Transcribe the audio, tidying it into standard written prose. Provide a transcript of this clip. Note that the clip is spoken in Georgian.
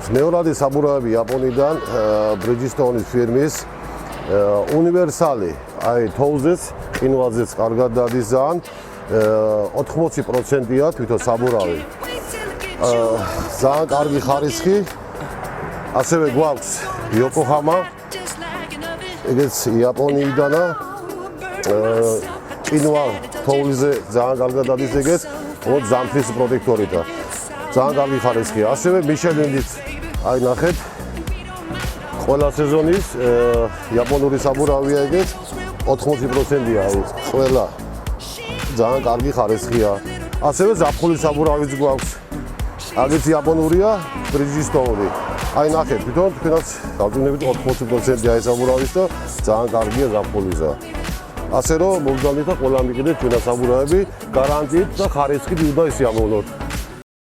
მეორადი საბურავები იაპონიდან Bridgestone's ფირმის უნივერსალი, აი თოვლზეც, ყინვაზეც კარგად დადის ძალიან 80%-ია თვითონ საბურავი. ძალიან კარგი ხარისხი. ასევე გვაქვს Yokohama, ეგეც იაპონიიდანა. ყინვა თოვლზე ძალიან კარგად დადის ეგეც, ზამთრის პროტექტორითა. ძალიან კარგი ხარისხია. ასევე Michelin-ით აი ნახეთ ყველა სეზონის იაპონური საბურავია ეგეც 80%-ია აი ყველა ძალიან კარგი ხარისხია. ასევე ზაფხულის საბურავიც გვაქვს. აგეც იაპონურია, Bridgestone-ი. აი ნახეთ თვითონ თქვენაც დავწუნებით 80%-ია ეს საბურავის და ძალიან კარგია ზაფხულისა. ასე რომ მოგზავნით და ყველა მიყიდეთ ჩვენას საბურავები გარანტიით და ხარისხით უნდა ისიამოვნოთ.